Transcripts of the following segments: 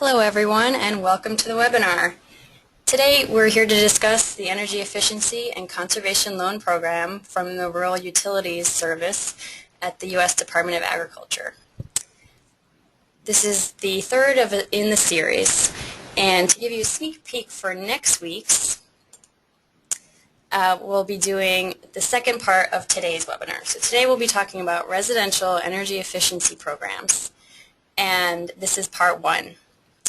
Hello everyone and welcome to the webinar. Today we're here to discuss the Energy Efficiency and Conservation Loan Program from the Rural Utilities Service at the U.S. Department of Agriculture. This is the third in the series, and to give you a sneak peek for next week's, we'll be doing the second part of today's webinar. So today we'll be talking about residential energy efficiency programs, and this is part one.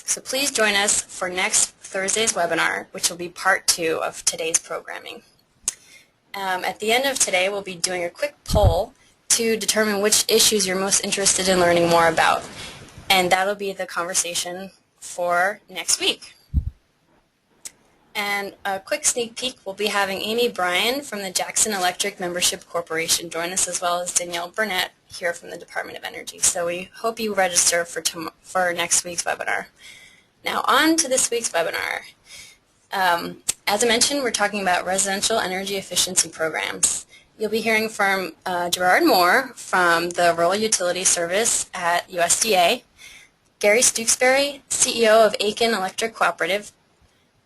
So please join us for next Thursday's webinar, which will be part two of today's programming. At the end of today, we'll be doing a quick poll to determine which issues you're most interested in learning more about, and that'll be the conversation for next week. And a quick sneak peek, we'll be having Amy Bryan from the Jackson Electric Membership Corporation join us, as well as Danielle Burnett here from the Department of Energy. So we hope you register for next week's webinar. Now on to this week's webinar. As I mentioned, we're talking about residential energy efficiency programs. You'll be hearing from Gerard Moore from the Rural Utilities Service at USDA, Gary Stooksbury, CEO of Aiken Electric Cooperative,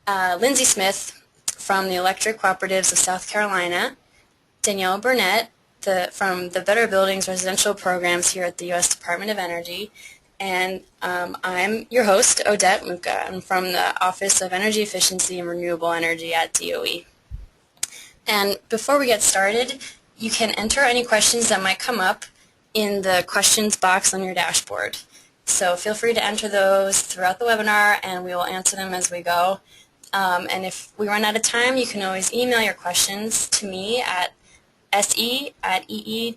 Lindsey Smith from the Electric Cooperatives of South Carolina, Danielle Burnett from the Better Buildings Residential Programs here at the U.S. Department of Energy, and I'm your host, Odette Muka. I'm from the Office of Energy Efficiency and Renewable Energy at DOE. And before we get started, you can enter any questions that might come up in the questions box on your dashboard. So feel free to enter those throughout the webinar, and we will answer them as we go. And if we run out of time, you can always email your questions to me at se@ee.doe.gov,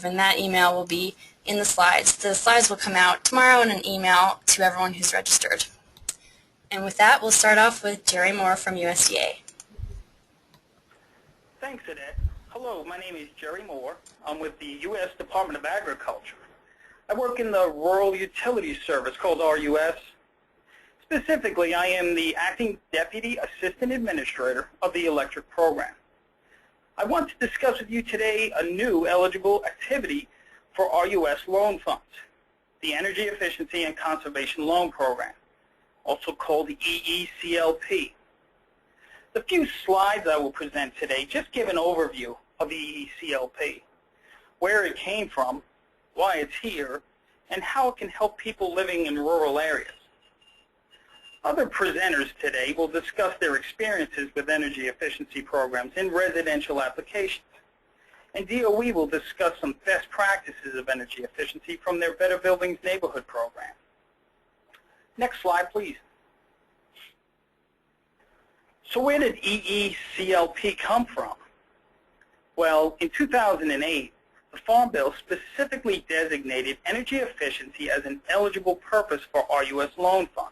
and that email will be in the slides. The slides will come out tomorrow in an email to everyone who's registered. And with that, we'll start off with Jerry Moore from USDA. Thanks, Odette. Hello, my name is Jerry Moore. I'm with the U.S. Department of Agriculture. I work in the Rural Utilities Service, called RUS. Specifically, I am the Acting Deputy Assistant Administrator of the Electric Program. I want to discuss with you today a new eligible activity for RUS loan funds, the Energy Efficiency and Conservation Loan Program, also called the EECLP. The few slides I will present today just give an overview of the EECLP, where it came from, why it's here, and how it can help people living in rural areas. Other presenters today will discuss their experiences with energy efficiency programs in residential applications, and DOE will discuss some best practices of energy efficiency from their Better Buildings Neighborhood Program. Next slide, please. So where did EECLP come from? Well, in 2008, the Farm Bill specifically designated energy efficiency as an eligible purpose for RUS loan funds.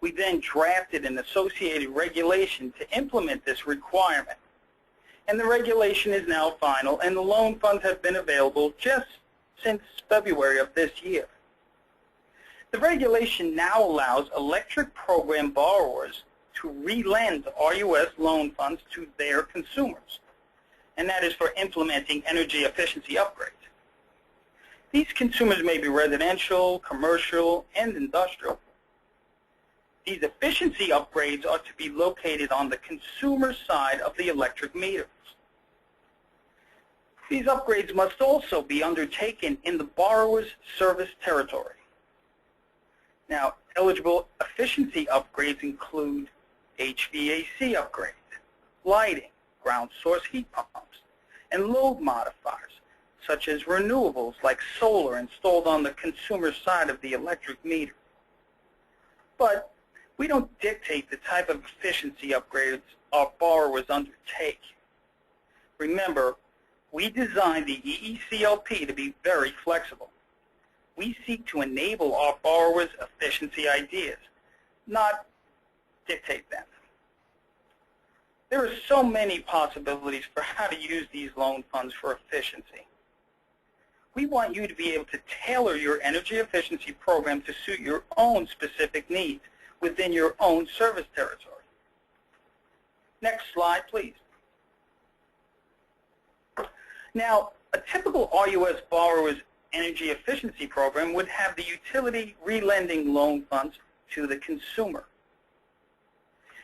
We then drafted an associated regulation to implement this requirement. And the regulation is now final, and the loan funds have been available just since February of this year. The regulation now allows electric program borrowers to re-lend RUS loan funds to their consumers, and that is for implementing energy efficiency upgrades. These consumers may be residential, commercial, and industrial. These efficiency upgrades are to be located on the consumer side of the electric meters. These upgrades must also be undertaken in the borrower's service territory. Now, eligible efficiency upgrades include HVAC upgrades, lighting, ground source heat pumps, and load modifiers, such as renewables like solar installed on the consumer side of the electric meter. But we don't dictate the type of efficiency upgrades our borrowers undertake. Remember, we designed the EECLP to be very flexible. We seek to enable our borrowers' efficiency ideas, not dictate them. There are so many possibilities for how to use these loan funds for efficiency. We want you to be able to tailor your energy efficiency program to suit your own specific needs within your own service territory. Next slide, please. Now, a typical RUS borrower's energy efficiency program would have the utility relending loan funds to the consumer.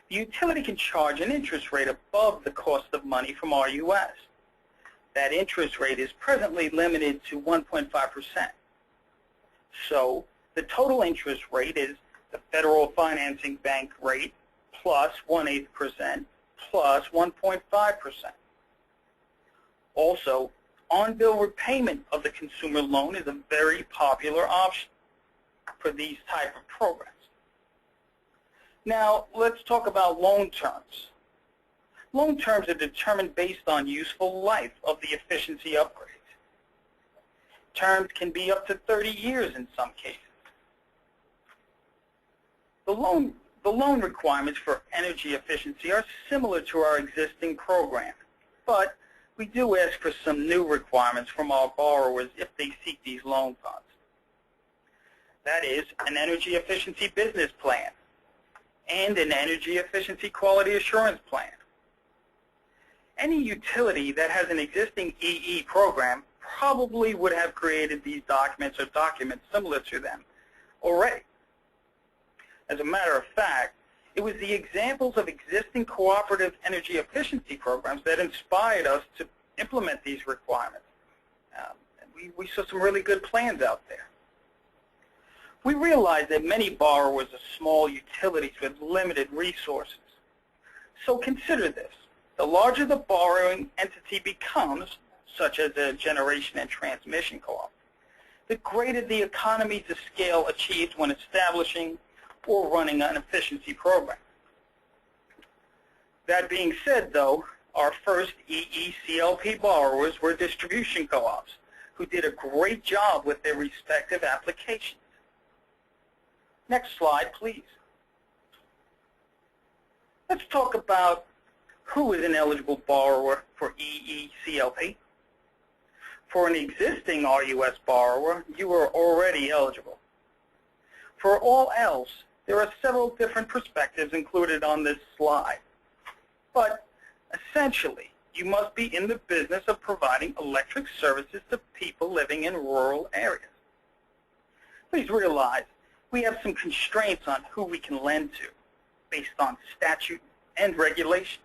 The utility can charge an interest rate above the cost of money from RUS. That interest rate is presently limited to 1.5%. So the total interest rate is the federal financing bank rate plus 1/8% plus 1.5%. Also, on-bill repayment of the consumer loan is a very popular option for these type of programs. Now, let's talk about loan terms. Loan terms are determined based on useful life of the efficiency upgrades. Terms can be up to 30 years in some cases. The loan requirements for energy efficiency are similar to our existing program, but we do ask for some new requirements from our borrowers if they seek these loan funds. That is an energy efficiency business plan and an energy efficiency quality assurance plan. Any utility that has an existing EE program probably would have created these documents or documents similar to them already. As a matter of fact, it was the examples of existing cooperative energy efficiency programs that inspired us to implement these requirements. We saw some really good plans out there. We realized that many borrowers are small utilities with limited resources. So consider this. The larger the borrowing entity becomes, such as a generation and transmission co-op, the greater the economies of scale achieved when establishing or running an efficiency program. That being said, though, our first EECLP borrowers were distribution co-ops who did a great job with their respective applications. Next slide, please. Let's talk about who is an eligible borrower for EECLP. For an existing RUS borrower, you are already eligible. For all else, there are several different perspectives included on this slide. But essentially, you must be in the business of providing electric services to people living in rural areas. Please realize we have some constraints on who we can lend to based on statute and regulation.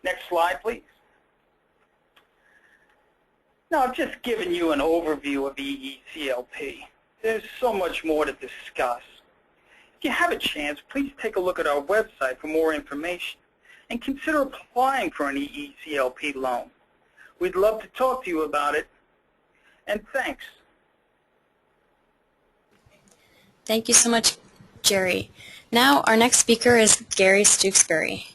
Next slide, please. Now, I've just given you an overview of EECLP. There's so much more to discuss. If you have a chance, please take a look at our website for more information and consider applying for an EECLP loan. We'd love to talk to you about it, and thanks. Thank you so much, Jerry. Now, our next speaker is Gary Stooksbury.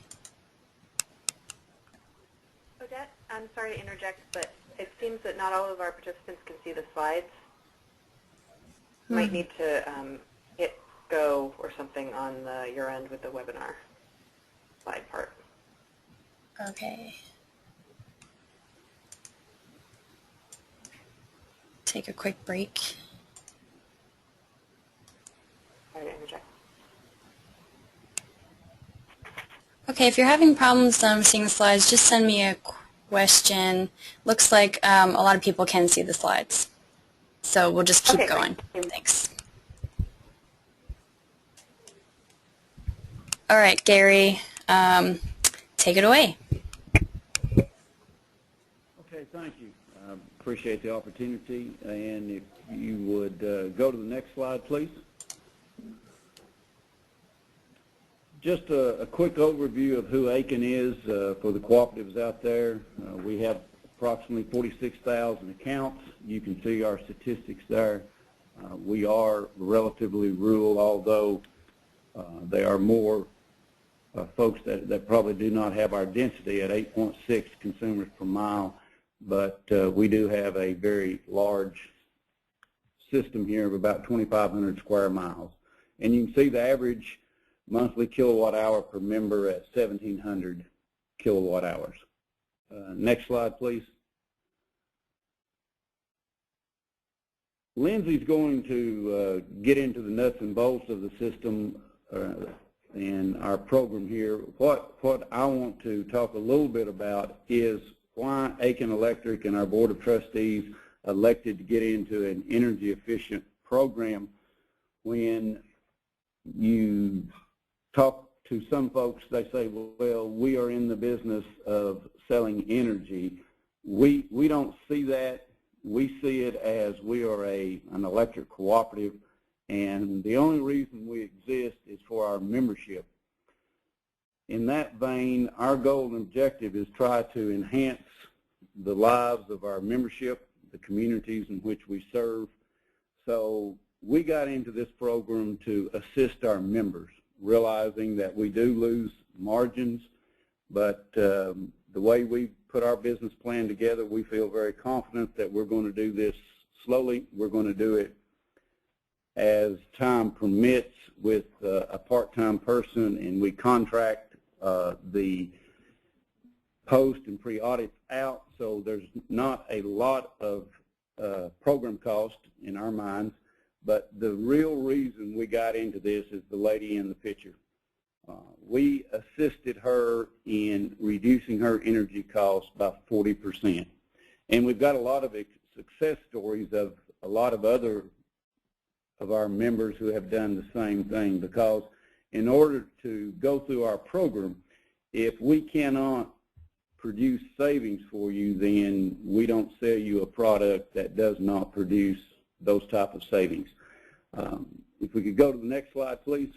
Odette, I'm sorry to interject, but it seems that not all of our participants can see the slides. You might need to hit go or something on your end with the webinar slide part. Okay. Take a quick break. Sorry to interject. Okay, if you're having problems seeing the slides, just send me a question. Looks like a lot of people can see the slides. So we'll just keep going. Thanks. All right, Gary, take it away. Okay, thank you. I appreciate the opportunity. And if you would go to the next slide, please. Just a quick overview of who Aiken is for the cooperatives out there. We have approximately 46,000 accounts. You can see our statistics there. We are relatively rural, although there are more folks that probably do not have our density at 8.6 consumers per mile, but we do have a very large system here of about 2,500 square miles. And you can see the average monthly kilowatt hour per member at 1,700 kilowatt hours. Next slide, please. Lindsey's going to get into the nuts and bolts of the system and our program here. What I want to talk a little bit about is why Aiken Electric and our Board of Trustees elected to get into an energy efficient program. When you talk to some folks, they say, well, we are in the business of selling energy. We don't see that. We see it as we are an electric cooperative, and the only reason we exist is for our membership. In that vein, our goal and objective is try to enhance the lives of our membership, the communities in which we serve. So we got into this program to assist our members, realizing that we do lose margins, but the way we put our business plan together, we feel very confident that we're going to do this slowly. We're going to do it as time permits with a part-time person, and we contract the post and pre-audits out, so there's not a lot of program cost in our minds. But the real reason we got into this is the lady in the picture. We assisted her in reducing her energy costs by 40%. And we've got a lot of success stories of a lot of other of our members who have done the same thing, because in order to go through our program, if we cannot produce savings for you, then we don't sell you a product that does not produce those type of savings. If we could go to the next slide, please.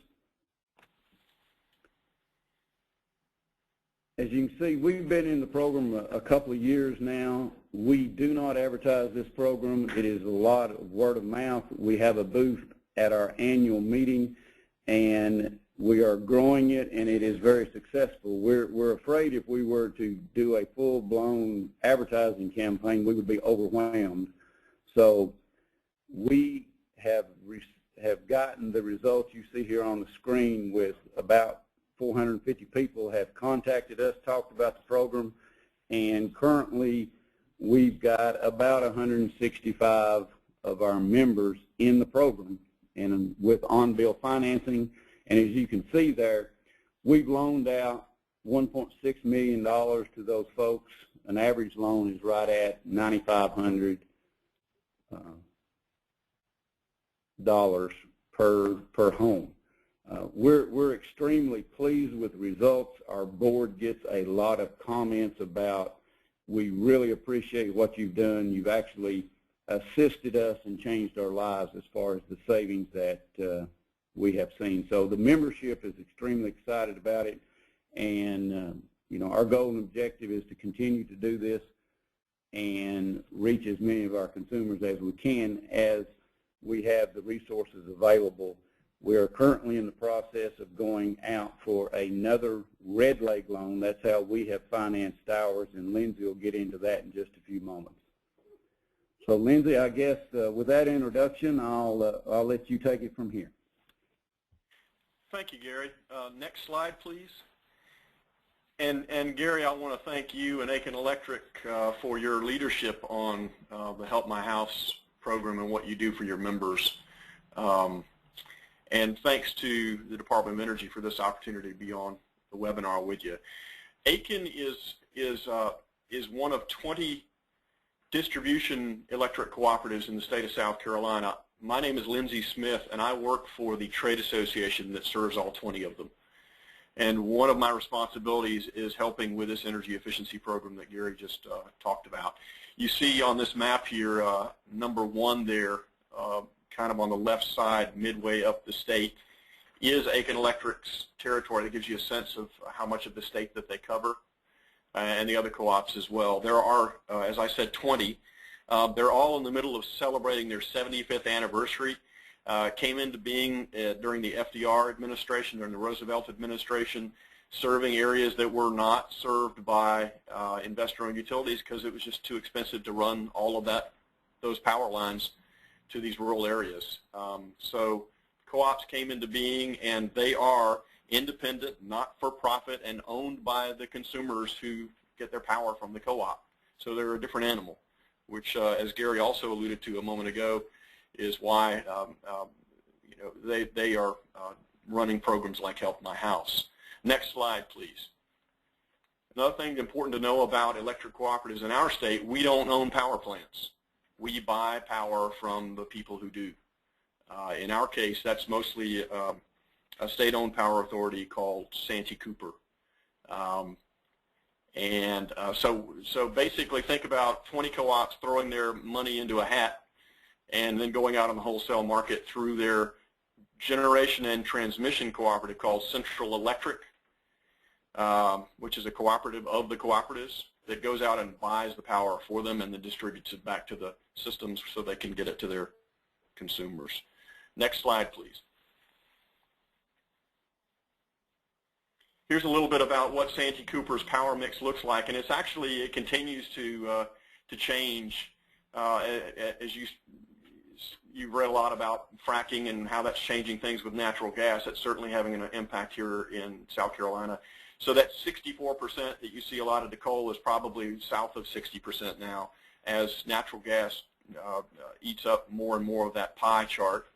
As you can see, we've been in the program a couple of years now. We do not advertise this program. It is a lot of word of mouth. We have a booth at our annual meeting, and we are growing it, and it is very successful. We're afraid if we were to do a full-blown advertising campaign, we would be overwhelmed. So we have gotten the results you see here on the screen, with about 450 people have contacted us, talked about the program, and currently we've got about 165 of our members in the program and with on-bill financing. And as you can see there, we've loaned out $1.6 million to those folks. An average loan is right at $9,500 per home. We're extremely pleased with the results. Our board gets a lot of comments about, we really appreciate what you've done. You've actually assisted us and changed our lives as far as the savings that we have seen. So the membership is extremely excited about it, and you know, our goal and objective is to continue to do this and reach as many of our consumers as we can as we have the resources available. We are currently in the process of going out for another red leg loan. That's how we have financed ours, and Lindsey will get into that in just a few moments. So Lindsey, I guess with that introduction, I'll let you take it from here. Thank you, Gary. Next slide, please. And Gary, I want to thank you and Aiken Electric for your leadership on the Help My House program and what you do for your members. And thanks to the Department of Energy for this opportunity to be on the webinar with you. Aiken is one of 20 distribution electric cooperatives in the state of South Carolina. My name is Lindsey Smith, and I work for the trade association that serves all 20 of them. And one of my responsibilities is helping with this energy efficiency program that Gary just talked about. You see on this map here, number 1 there, kind of on the left side, midway up the state, is Aiken Electric's territory. That gives you a sense of how much of the state that they cover, and the other co-ops as well. There are, as I said, 20. They're all in the middle of celebrating their 75th anniversary. Came into being during the FDR administration, during the Roosevelt administration, serving areas that were not served by investor-owned utilities because it was just too expensive to run all of those power lines to these rural areas. So co-ops came into being, and they are independent, not-for-profit, and owned by the consumers who get their power from the co-op. So they're a different animal, which, as Gary also alluded to a moment ago, is why you know, they are running programs like Help My House. Next slide, please. Another thing important to know about electric cooperatives in our state, we don't own power plants. we buy power from the people who do. In our case, that's mostly a state-owned power authority called Santee Cooper. So basically think about 20 co-ops throwing their money into a hat and then going out on the wholesale market through their generation and transmission cooperative called Central Electric, which is a cooperative of the cooperatives that goes out and buys the power for them and then distributes it back to the systems so they can get it to their consumers. Next slide, please. Here's a little bit about what Santee Cooper's power mix looks like, and it's actually, it continues to change. As you've read a lot about fracking and how that's changing things with natural gas. It's certainly having an impact here in South Carolina. So that 64% that you see a lot of the coal is probably south of 60% now, as natural gas eats up more and more of that pie chart.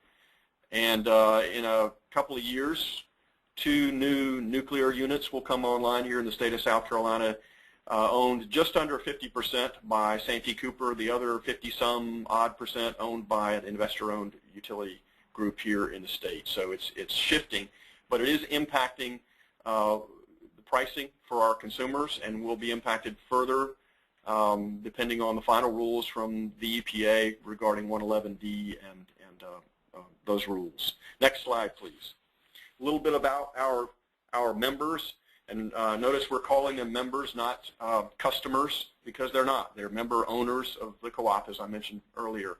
And in a couple of years, 2 new nuclear units will come online here in the state of South Carolina, owned just under 50% by Santee Cooper, the other 50-some odd percent owned by an investor-owned utility group here in the state. So it's shifting, but it is impacting the pricing for our consumers and will be impacted further depending on the final rules from the EPA regarding 111D and those rules. Next slide, please. A little bit about our members, and notice we're calling them members, not customers, because they're not. They're member owners of the co-op, as I mentioned earlier.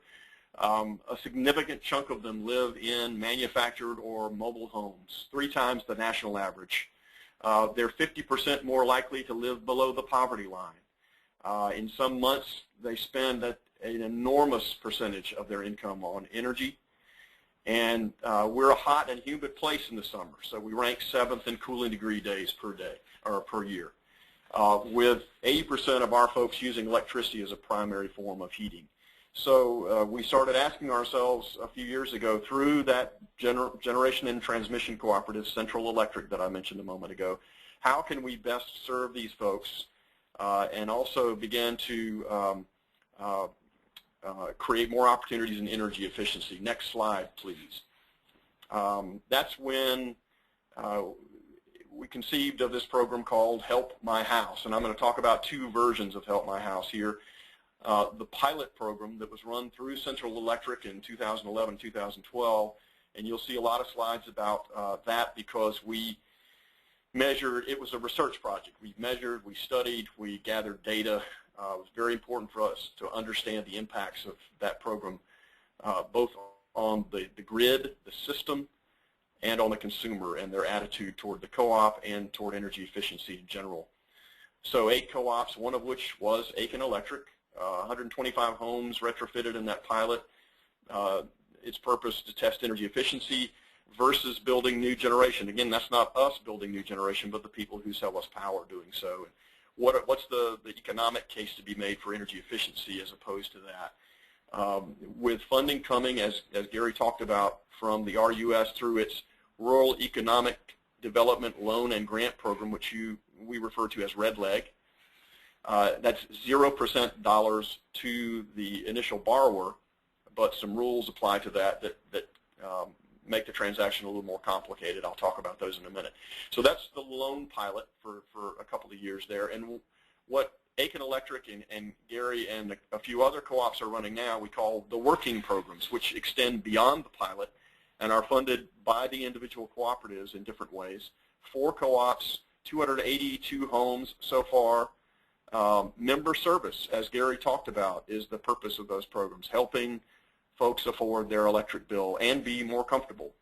A significant chunk of them live in manufactured or mobile homes, 3 times the national average. They're 50% more likely to live below the poverty line. In some months, they spend an enormous percentage of their income on energy. And we're a hot and humid place in the summer, so we rank 7th in cooling degree days per day or per year, with 80% of our folks using electricity as a primary form of heating. So we started asking ourselves a few years ago through that generation and transmission cooperative, Central Electric, that I mentioned a moment ago, how can we best serve these folks and also begin to create more opportunities in energy efficiency. Next slide, please. That's when we conceived of this program called Help My House, and I'm going to talk about 2 versions of Help My House here. The pilot program that was run through Central Electric in 2011, 2012, and you'll see a lot of slides about that because we measured, it was a research project. We measured, we studied, we gathered data. It was very important for us to understand the impacts of that program, both on the grid, the system, and on the consumer and their attitude toward the co-op and toward energy efficiency in general. So 8 co-ops, one of which was Aiken Electric, 125 homes retrofitted in that pilot. Its purpose to test energy efficiency versus building new generation. Again, that's not us building new generation, but the people who sell us power doing so. What's the economic case to be made for energy efficiency as opposed to that? With funding coming, as Gary talked about, from the RUS through its Rural Economic Development Loan and Grant Program, which we refer to as Red Leg, that's 0% dollars to the initial borrower, but some rules apply to that make the transaction a little more complicated. I'll talk about those in a minute. So that's the loan pilot for a couple of years there. And what Aiken Electric and Gary and a few other co-ops are running now, we call the working programs, which extend beyond the pilot and are funded by the individual cooperatives in different ways. 4 co-ops, 282 homes so far. Member service, as Gary talked about, is the purpose of those programs, helping folks afford their electric bill and be more comfortable.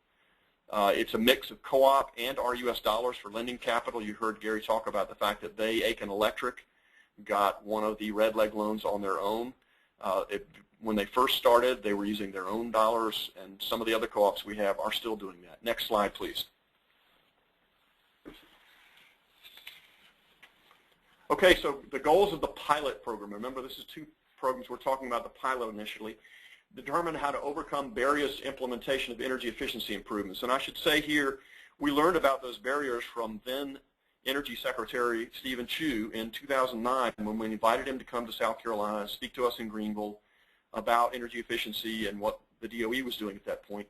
It's a mix of co-op and RUS dollars for lending capital. You heard Gary talk about the fact that Aiken Electric, got one of the Red Leg loans on their own. When they first started, they were using their own dollars, and some of the other co-ops we have are still doing that. Next slide, please. Okay, so the goals of the pilot program, remember this is 2 programs, we're talking about the pilot initially, determine how to overcome various implementation of energy efficiency improvements. And I should say here, we learned about those barriers from then Energy Secretary Stephen Chu in 2009 when we invited him to come to South Carolina, speak to us in Greenville, about energy efficiency and what the DOE was doing at that point.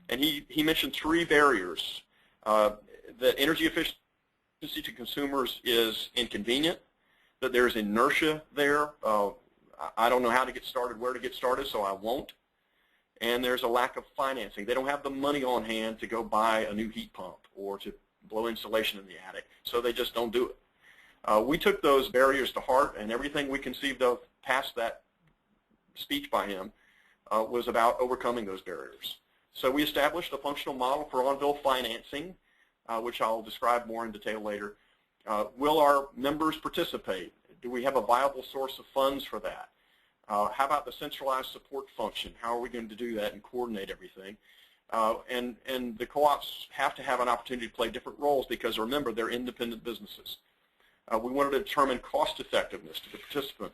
And he mentioned 3 barriers. That energy efficiency to consumers is inconvenient, that there's inertia there. I don't know how to get started, where to get started, so I won't. And there's a lack of financing. They don't have the money on hand to go buy a new heat pump or to blow insulation in the attic, so they just don't do it. We took those barriers to heart, and everything we conceived of past that speech by him was about overcoming those barriers. So we established a functional model for on-bill financing, which I'll describe more in detail later. Will our members participate? Do we have a viable source of funds for that? How about the centralized support function? How are we going to do that and coordinate everything? And the co-ops have to have an opportunity to play different roles because, remember, they're independent businesses. We wanted to determine cost effectiveness to the participant.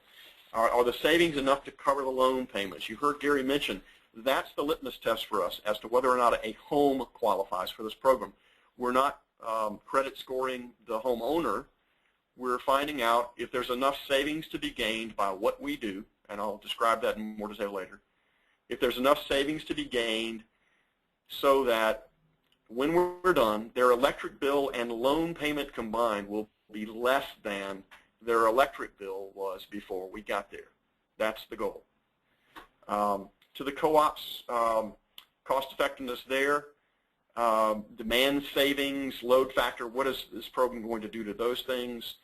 Are the savings enough to cover the loan payments? You heard Gary mention that's the litmus test for us as to whether or not a home qualifies for this program. We're not credit scoring the homeowner. We're finding out if there's enough savings to be gained by what we do, and I'll describe that in more detail later. If there's enough savings to be gained so that when we're done, their electric bill and loan payment combined will be less than their electric bill was before we got there. That's the goal. To the co-ops, cost effectiveness there, demand savings, load factor, what is this program going to do to those things?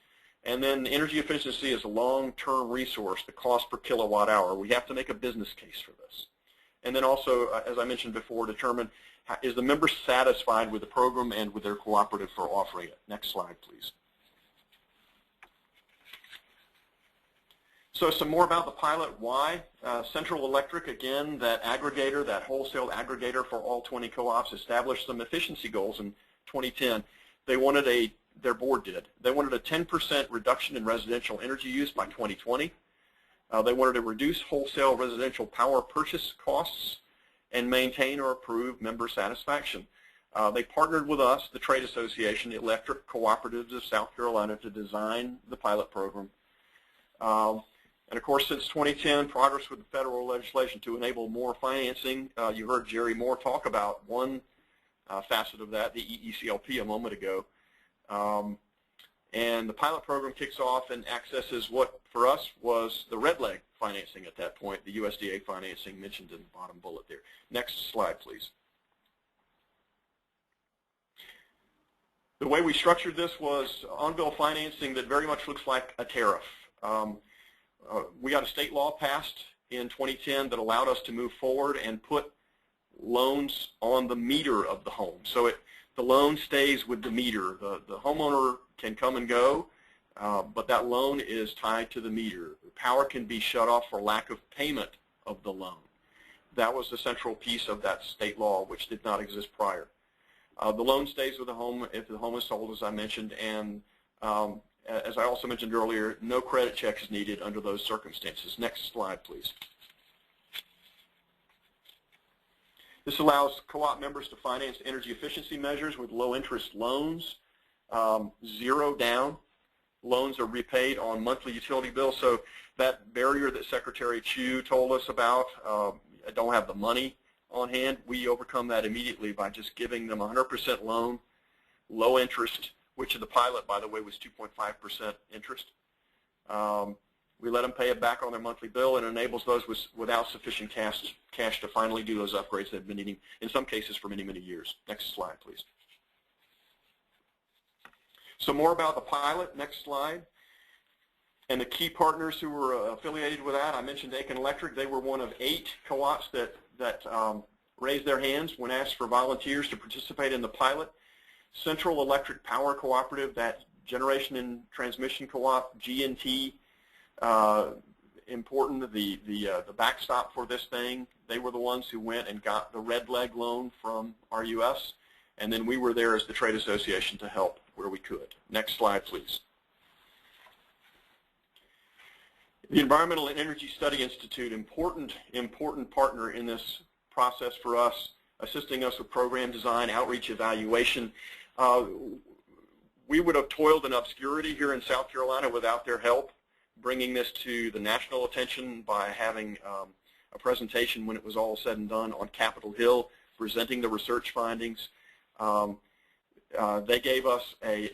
And then energy efficiency is a long-term resource, the cost per kilowatt hour. We have to make a business case for this. And then also, as I mentioned before, determine is the member satisfied with the program and with their cooperative for offering it. Next slide, please. So some more about the pilot. Why? Central Electric, again, that aggregator, that wholesale aggregator for all 20 co-ops, established some efficiency goals in 2010. They wanted their board did. They wanted a 10% reduction in residential energy use by 2020. They wanted to reduce wholesale residential power purchase costs and maintain or improve member satisfaction. They partnered with us, the trade association, the Electric Cooperatives of South Carolina, to design the pilot program. And of course, since 2010, progress with the federal legislation to enable more financing. You heard Jerry Moore talk about one facet of that, the EECLP, a moment ago. And the pilot program kicks off and accesses what, for us, was the red leg financing at that point, the USDA financing mentioned in the bottom bullet there. Next slide, please. The way we structured this was on-bill financing that very much looks like a tariff. We got a state law passed in 2010 that allowed us to move forward and put loans on the meter of the home. So the loan stays with the meter. The homeowner can come and go, but that loan is tied to the meter. The power can be shut off for lack of payment of the loan. That was the central piece of that state law, which did not exist prior. The loan stays with the home if the home is sold, as I mentioned, and as I also mentioned earlier, no credit check is needed under those circumstances. Next slide, please. This allows co-op members to finance energy efficiency measures with low-interest loans, zero down. Loans are repaid on monthly utility bills. So that barrier that Secretary Chu told us about, I don't have the money on hand, we overcome that immediately by just giving them 100% loan, low interest, which in the pilot, by the way, was 2.5% interest. We let them pay it back on their monthly bill, and enables those without sufficient cash to finally do those upgrades they've been needing, in some cases, for many, many years. Next slide, please. So more about the pilot. Next slide. And the key partners who were affiliated with that, I mentioned Aiken Electric. They were one of 8 co-ops that raised their hands when asked for volunteers to participate in the pilot. Central Electric Power Cooperative, that generation and transmission co-op, G&T, important, the backstop for this thing. They were the ones who went and got the red leg loan from RUS, and then we were there as the trade association to help where we could. Next slide, please. The Environmental and Energy Study Institute, important partner in this process for us, assisting us with program design, outreach, evaluation. We would have toiled in obscurity here in South Carolina without their help, bringing this to the national attention by having a presentation when it was all said and done on Capitol Hill, presenting the research findings. They gave us a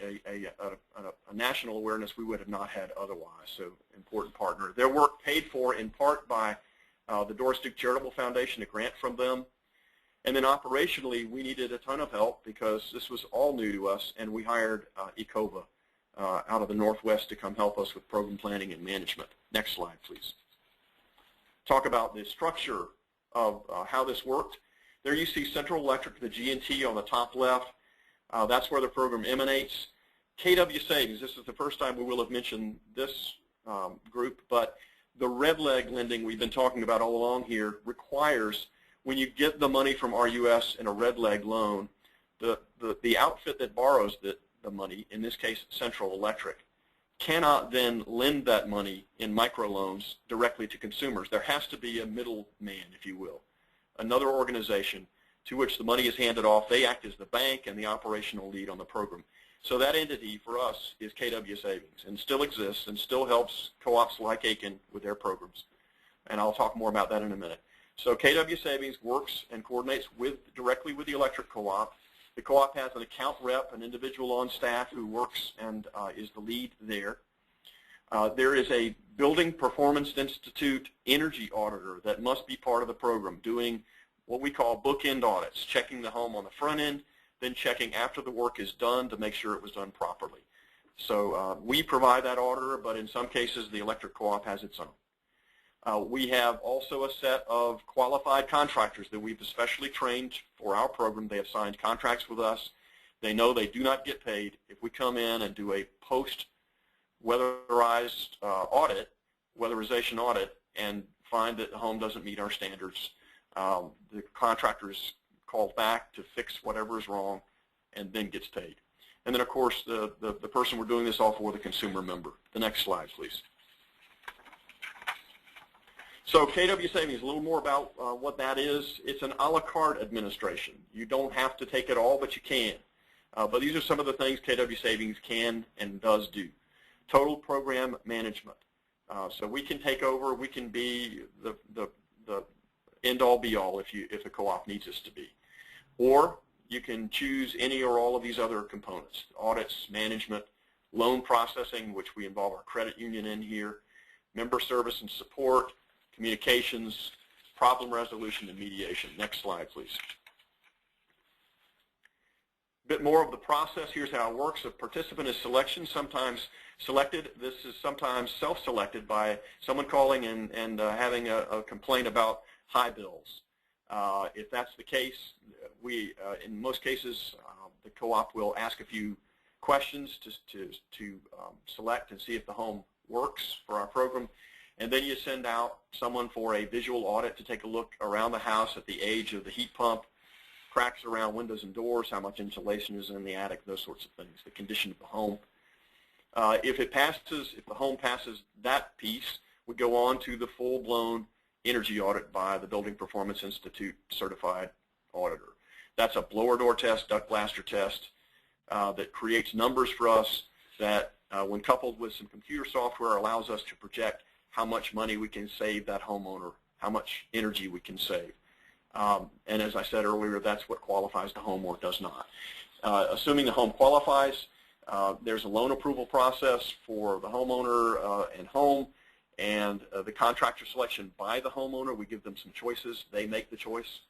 national awareness we would have not had otherwise, so important partner. Their work paid for in part by the Doris Duke Charitable Foundation, a grant from them. And then operationally, we needed a ton of help because this was all new to us, and we hired EECLP out of the Northwest to come help us with program planning and management. Next slide, please. Talk about the structure of how this worked. There you see Central Electric, the G&T on the top left. That's where the program emanates. KW Savings, this is the first time we will have mentioned this group, but the red leg lending we've been talking about all along here requires, when you get the money from RUS in a red leg loan, the outfit that borrows the money, in this case Central Electric, cannot then lend that money in microloans directly to consumers. There has to be a middleman, if you will, another organization to which the money is handed off. They act as the bank and the operational lead on the program. So that entity for us is KW Savings, and still exists and still helps co-ops like Aiken with their programs. And I'll talk more about that in a minute. So KW Savings works and coordinates directly with the electric co-op. The co-op has an account rep, an individual on staff who works and is the lead there. There is a Building Performance Institute energy auditor that must be part of the program, doing what we call bookend audits, checking the home on the front end, then checking after the work is done to make sure it was done properly. So we provide that auditor, but in some cases the electric co-op has its own. We have also a set of qualified contractors that we've especially trained for our program. They have signed contracts with us. They know they do not get paid if we come in and do a post-weatherized weatherization audit, and find that the home doesn't meet our standards. The contractor is called back to fix whatever is wrong and then gets paid. And then, of course, the person we're doing this all for, the consumer member. The next slide, please. So KW Savings, a little more about what that is. It's an a la carte administration. You don't have to take it all, but you can. But these are some of the things KW Savings can and does do. Total program management. So we can take over. We can be the end-all, be-all if the co-op needs us to be. Or you can choose any or all of these other components: audits, management, loan processing, which we involve our credit union in here, member service and support, communications, problem resolution, and mediation. Next slide, please. A bit more of the process. Here's how it works. A participant is sometimes selected. This is sometimes self-selected by someone calling and having a complaint about high bills. If that's the case, we, in most cases, the co-op will ask a few questions to select and see if the home works for our program. And then you send out someone for a visual audit to take a look around the house at the age of the heat pump, cracks around windows and doors, how much insulation is in the attic, those sorts of things, the condition of the home. If the home passes that piece, we go on to the full-blown energy audit by the Building Performance Institute certified auditor. That's a blower door test, duct blaster test that creates numbers for us that, when coupled with some computer software, allows us to project how much money we can save that homeowner, how much energy we can save. And as I said earlier, that's what qualifies the home or does not. Assuming the home qualifies, there's a loan approval process for the homeowner and home, and the contractor selection by the homeowner. We give them some choices. They make the choice.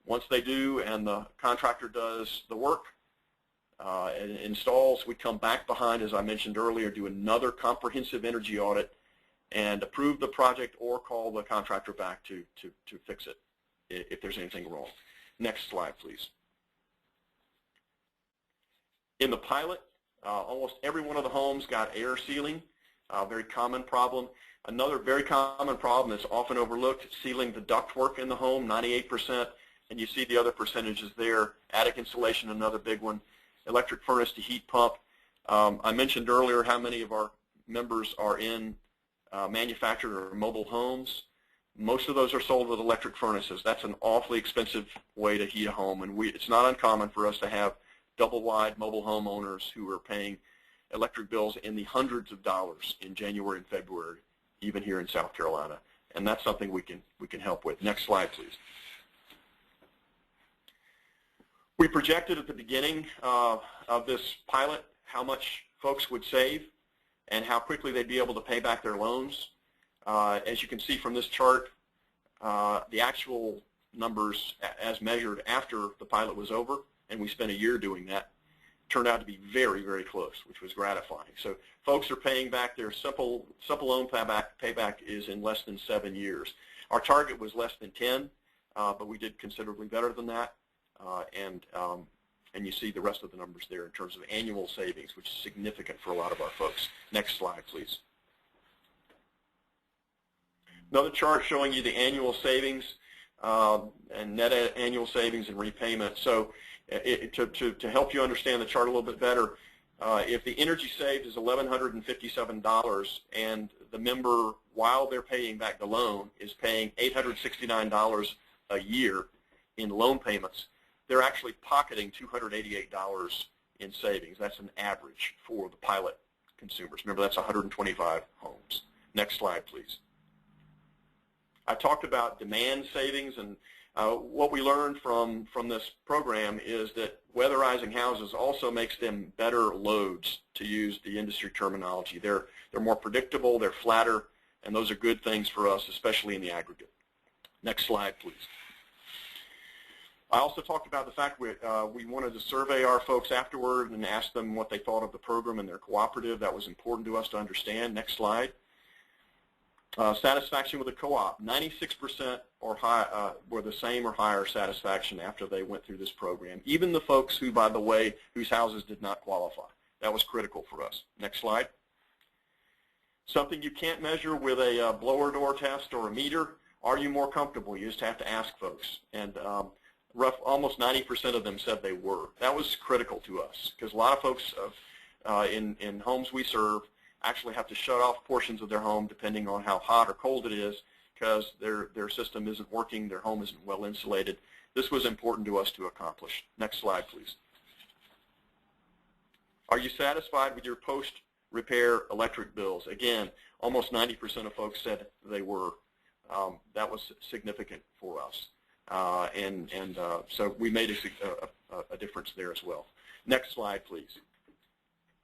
Once they do and the contractor does the work and installs, we come back behind, as I mentioned earlier, do another comprehensive energy audit and approve the project or call the contractor back to fix it if there's anything wrong. Next slide, please. In the pilot, almost every one of the homes got air sealing, a very common problem. Another very common problem that's often overlooked, sealing the ductwork in the home, 98%, and you see the other percentages there. Attic insulation, another big one. Electric furnace to heat pump. I mentioned earlier how many of our members are in manufactured or mobile homes. Most of those are sold with electric furnaces. That's an awfully expensive way to heat a home, and it's not uncommon for us to have double-wide mobile homeowners who are paying electric bills in the hundreds of dollars in January and February, even here in South Carolina. and that's something we can help with. Next slide, please. We projected at the beginning of this pilot how much folks would save and how quickly they'd be able to pay back their loans. As you can see from this chart, the actual numbers as measured after the pilot was over, and we spent a year doing that, turned out to be very, very close, which was gratifying. So folks are paying back their simple loan payback is in less than 7 years. Our target was less than 10, but we did considerably better than that. And you see the rest of the numbers there in terms of annual savings, which is significant for a lot of our folks. Next slide, please. Another chart showing you the annual savings and net annual savings and repayment. So to help you understand the chart a little bit better, if the energy saved is $1,157 and the member, while they're paying back the loan, is paying $869 a year in loan payments, they're actually pocketing $288 in savings. That's an average for the pilot consumers. Remember, that's 125 homes. Next slide, please. I talked about demand savings, and what we learned from this program is that weatherizing houses also makes them better loads, to use the industry terminology. They're more predictable, they're flatter, and those are good things for us, especially in the aggregate. Next slide, please. I also talked about the fact we wanted to survey our folks afterward and ask them what they thought of the program and their cooperative. That was important to us to understand. Next slide. Satisfaction with the co-op. 96% or high were the same or higher satisfaction after they went through this program. Even the folks who, by the way, whose houses did not qualify. That was critical for us. Next slide. Something you can't measure with a blower door test or a meter. Are you more comfortable? You just have to ask folks. And almost 90% of them said they were. That was critical to us because a lot of folks in homes we serve actually have to shut off portions of their home depending on how hot or cold it is because their system isn't working, their home isn't well insulated. This was important to us to accomplish. Next slide, please. Are you satisfied with your post-repair electric bills? Again, almost 90% of folks said they were. That was significant for us. So we made a difference there as well. Next slide, please.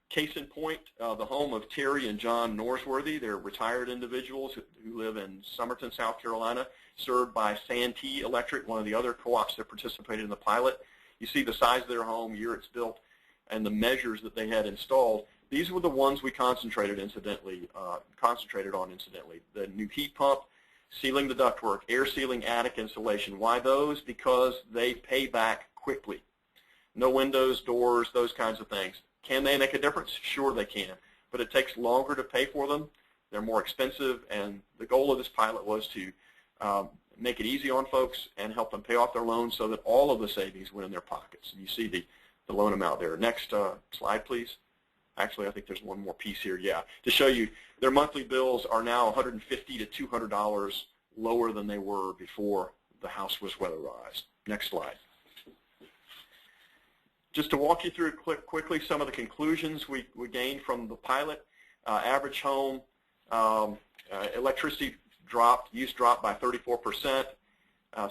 Case in point, the home of Terry and John Norsworthy. They're retired individuals who live in Somerton, South Carolina, served by Santee Electric, one of the other co-ops that participated in the pilot. You see the size of their home, year it's built, and the measures that they had installed. These were the ones we concentrated on incidentally. The new heat pump, sealing the ductwork, air sealing attic insulation. Why those? Because they pay back quickly. No windows, doors, those kinds of things. Can they make a difference? Sure they can, but it takes longer to pay for them. They're more expensive, and the goal of this pilot was to make it easy on folks and help them pay off their loans so that all of the savings went in their pockets. And you see the loan amount there. Next slide, please. Actually, I think there's one more piece here. Yeah, to show you their monthly bills are now $150 to $200 lower than they were before the house was weatherized. Next slide. Just to walk you through quickly some of the conclusions we gained from the pilot. Average home electricity use dropped by 34%.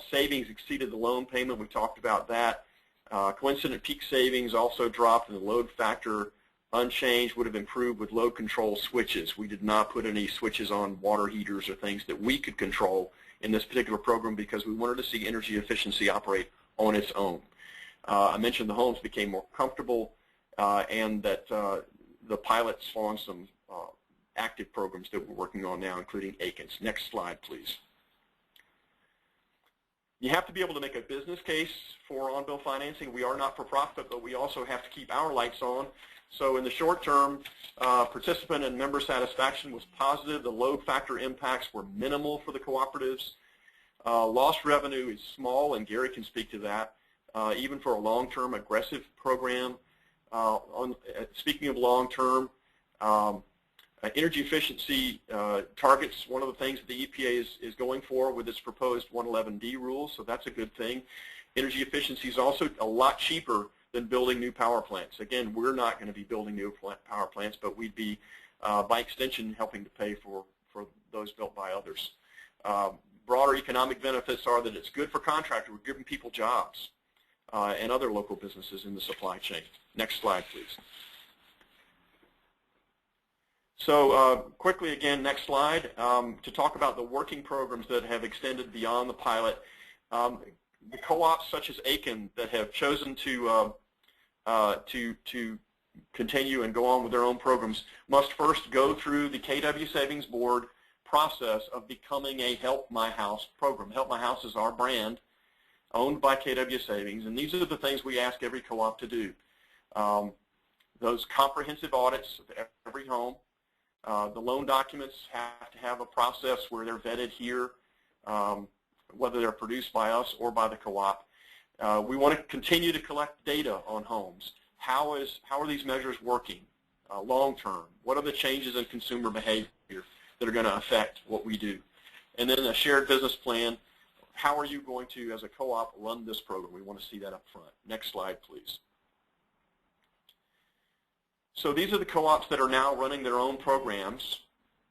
Savings exceeded the loan payment. We talked about that. Coincident peak savings also dropped, and the load factor unchanged would have improved with load control switches. We did not put any switches on water heaters or things that we could control in this particular program because we wanted to see energy efficiency operate on its own. I mentioned the homes became more comfortable and that the pilot spawned some active programs that we're working on now, including Aiken's. Next slide, please. You have to be able to make a business case for on-bill financing. We are not for profit, but we also have to keep our lights on. So in the short term, participant and member satisfaction was positive. The load factor impacts were minimal for the cooperatives. Lost revenue is small, and Gary can speak to that. Even for a long-term aggressive program. Speaking of long-term, energy efficiency targets, one of the things that the EPA is going for with its proposed 111D rules, so that's a good thing. Energy efficiency is also a lot cheaper than building new power plants. Again, we're not going to be building new power plants, but we'd be, by extension, helping to pay for those built by others. Broader economic benefits are that it's good for contractors. We're giving people jobs and other local businesses in the supply chain. Next slide, please. So quickly again, next slide, to talk about the working programs that have extended beyond the pilot. The co-ops such as Aiken that have chosen to continue and go on with their own programs must first go through the KW Savings Board process of becoming a Help My House program. Help My House is our brand owned by KW Savings, and these are the things we ask every co-op to do. Those comprehensive audits of every home. The loan documents have to have a process where they're vetted here, whether they're produced by us or by the co-op. We want to continue to collect data on homes. How are these measures working long term? What are the changes in consumer behavior that are going to affect what we do? And then a shared business plan. How are you going to, as a co-op, run this program? We want to see that up front. Next slide, please. So these are the co-ops that are now running their own programs.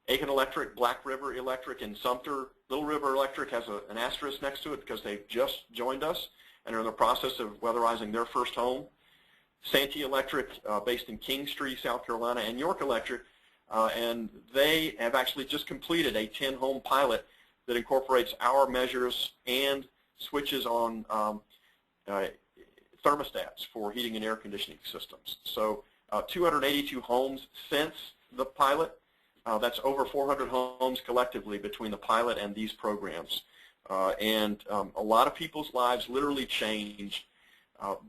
Aiken Electric, Black River Electric, and Sumter. Little River Electric has an asterisk next to it because they've just joined us and are in the process of weatherizing their first home. Santee Electric, based in Kingstree, South Carolina, and York Electric, and they have actually just completed a 10-home pilot that incorporates our measures and switches on thermostats for heating and air conditioning systems. So 282 homes since the pilot. That's over 400 homes collectively between the pilot and these programs. And a lot of people's lives literally changed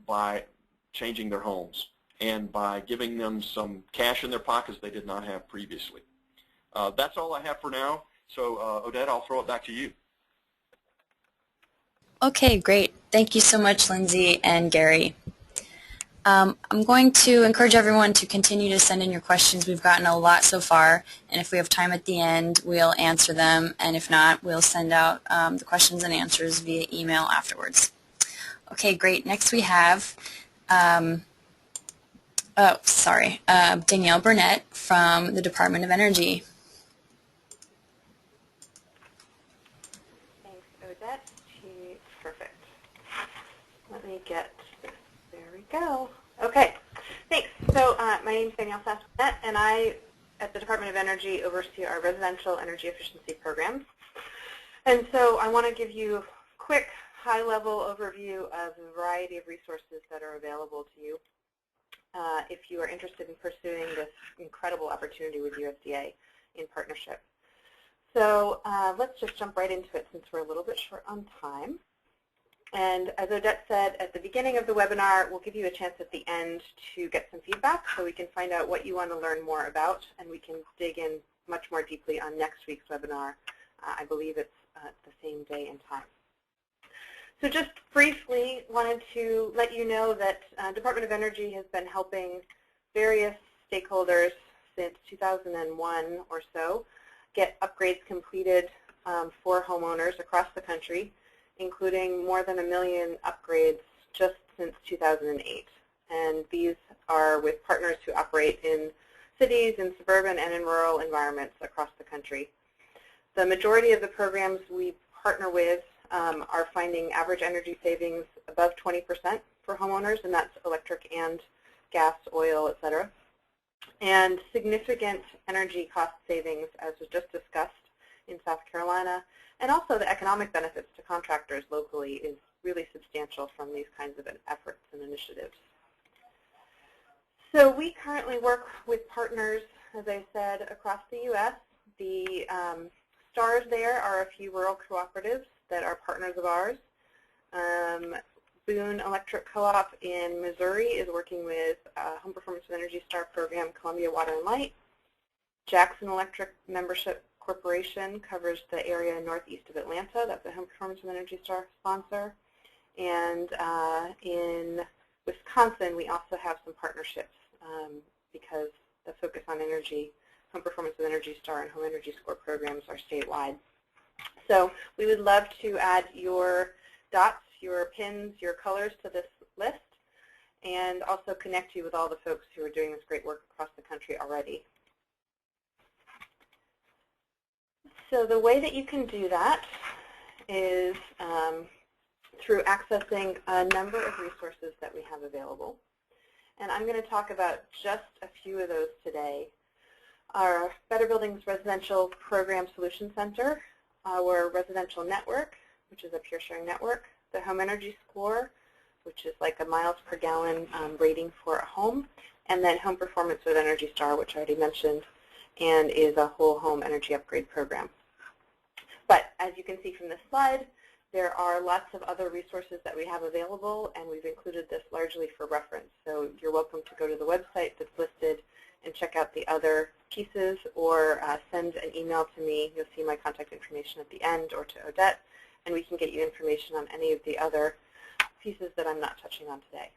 by changing their homes and by giving them some cash in their pockets they did not have previously. That's all I have for now. So Odette, I'll throw it back to you. Okay, great. Thank you so much, Lindsey and Gary. I'm going to encourage everyone to continue to send in your questions. We've gotten a lot so far, and if we have time at the end, we'll answer them, and if not, we'll send out the questions and answers via email afterwards. Okay, great. Next we have Danielle Burnett from the Department of Energy. Thanks, Odette. Perfect. Let me get this. There we go. Okay, thanks. So my name is Danielle Burnett, and I, at the Department of Energy, oversee our residential energy efficiency programs. And so I want to give you a quick, high-level overview of the variety of resources that are available to you if you are interested in pursuing this incredible opportunity with USDA in partnership. So let's just jump right into it since we're a little bit short on time. And as Odette said at the beginning of the webinar, we'll give you a chance at the end to get some feedback so we can find out what you want to learn more about, and we can dig in much more deeply on next week's webinar. I believe it's the same day and time. So just briefly wanted to let you know that Department of Energy has been helping various stakeholders since 2001 or so get upgrades completed for homeowners across the country, including more than 1 million upgrades just since 2008. And these are with partners who operate in cities, in suburban, and in rural environments across the country. The majority of the programs we partner with are finding average energy savings above 20% for homeowners, and that's electric and gas, oil, et cetera. And significant energy cost savings, as was just discussed, in South Carolina. And also the economic benefits to contractors locally is really substantial from these kinds of efforts and initiatives. So we currently work with partners, as I said, across the U.S. The stars there are a few rural cooperatives that are partners of ours. Boone Electric Co-op in Missouri is working with Home Performance with Energy Star program, Columbia Water and Light. Jackson Electric Membership Corporation covers the area northeast of Atlanta. That's a Home Performance with Energy Star sponsor. And in Wisconsin, we also have some partnerships because the focus on energy, Home Performance with Energy Star and Home Energy Score programs are statewide. So we would love to add your dots, your pins, your colors to this list, and also connect you with all the folks who are doing this great work across the country already. So the way that you can do that is through accessing a number of resources that we have available. And I'm going to talk about just a few of those today. Our Better Buildings Residential Program Solution Center, our residential network, which is a peer sharing network, the Home Energy Score, which is like a miles per gallon rating for a home, and then Home Performance with Energy Star, which I already mentioned, and is a whole home energy upgrade program. But as you can see from this slide, there are lots of other resources that we have available, and we've included this largely for reference. So you're welcome to go to the website that's listed and check out the other pieces, or send an email to me. You'll see my contact information at the end, or to Odette, and we can get you information on any of the other pieces that I'm not touching on today.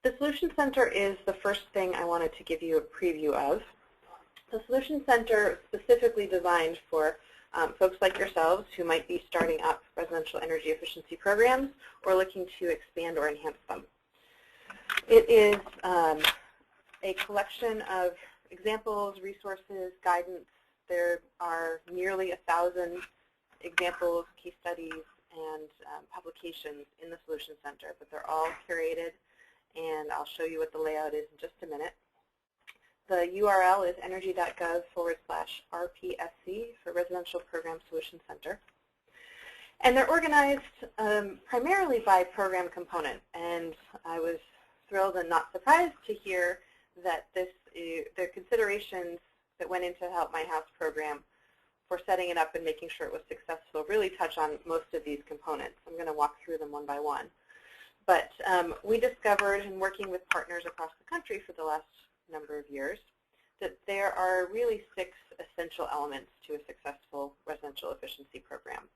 The Solution Center is the first thing I wanted to give you a preview of. The Solution Center is specifically designed for folks like yourselves who might be starting up residential energy efficiency programs or looking to expand or enhance them. It is a collection of examples, resources, guidance. There are nearly 1,000 examples, case studies, and publications in the Solution Center, but they're all curated, and I'll show you what the layout is in just a minute. The URL is energy.gov/RPSC for Residential Program Solution Center. And they're organized primarily by program component, and I was thrilled and not surprised to hear that the considerations that went into Help My House program for setting it up and making sure it was successful really touch on most of these components. I'm going to walk through them one by one. But we discovered, in working with partners across the country for the last number of years, that there are really 6 essential elements to a successful residential efficiency program.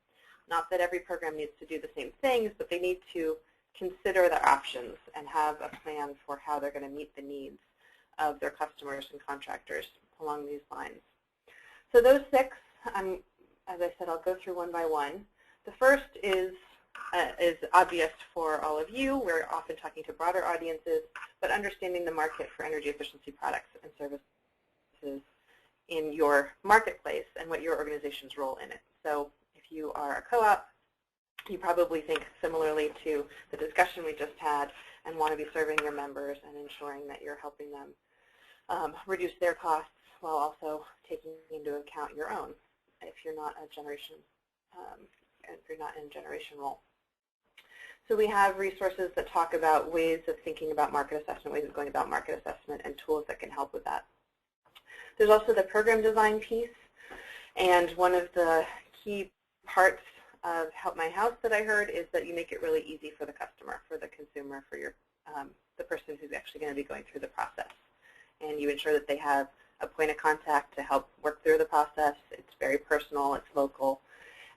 Not that every program needs to do the same things, but they need to consider their options and have a plan for how they're going to meet the needs of their customers and contractors along these lines. So those 6, as I said, I'll go through one by one. The first is obvious for all of you. We're often talking to broader audiences, but understanding the market for energy efficiency products and services in your marketplace and what your organization's role in it. So if you are a co-op, you probably think similarly to the discussion we just had and want to be serving your members and ensuring that you're helping them reduce their costs while also taking into account your own if you're not a generation in generation role. So we have resources that talk about ways of thinking about market assessment, ways of going about market assessment, and tools that can help with that. There's also the program design piece, and one of the key parts of Help My House that I heard is that you make it really easy for the customer, for the consumer, for your the person who's actually going to be going through the process. And you ensure that they have a point of contact to help work through the process. It's very personal, it's local,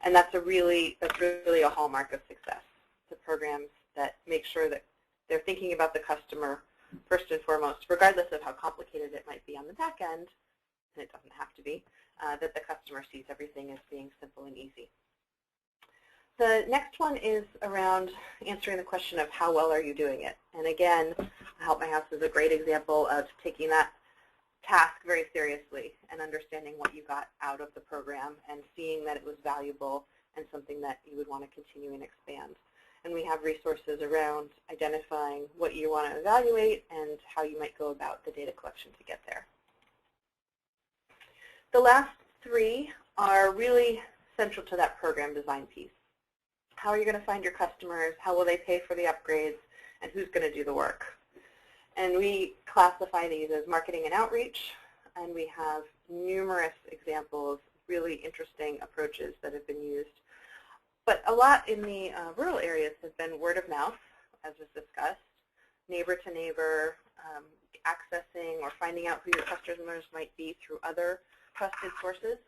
and that's really a hallmark of success. The programs that make sure that they're thinking about the customer first and foremost, regardless of how complicated it might be on the back end, and it doesn't have to be, that the customer sees everything as being simple and easy. The next one is around answering the question of how well are you doing it. And again, Help My House is a great example of taking that task very seriously and understanding what you got out of the program and seeing that it was valuable and something that you would want to continue and expand. And we have resources around identifying what you want to evaluate and how you might go about the data collection to get there. The last 3 are really central to that program design piece. How are you going to find your customers? How will they pay for the upgrades? And who's going to do the work? And we classify these as marketing and outreach, and we have numerous examples, really interesting approaches that have been used. But a lot in the rural areas has been word of mouth, as was discussed, neighbor to neighbor, accessing or finding out who your customers might be through other trusted sources,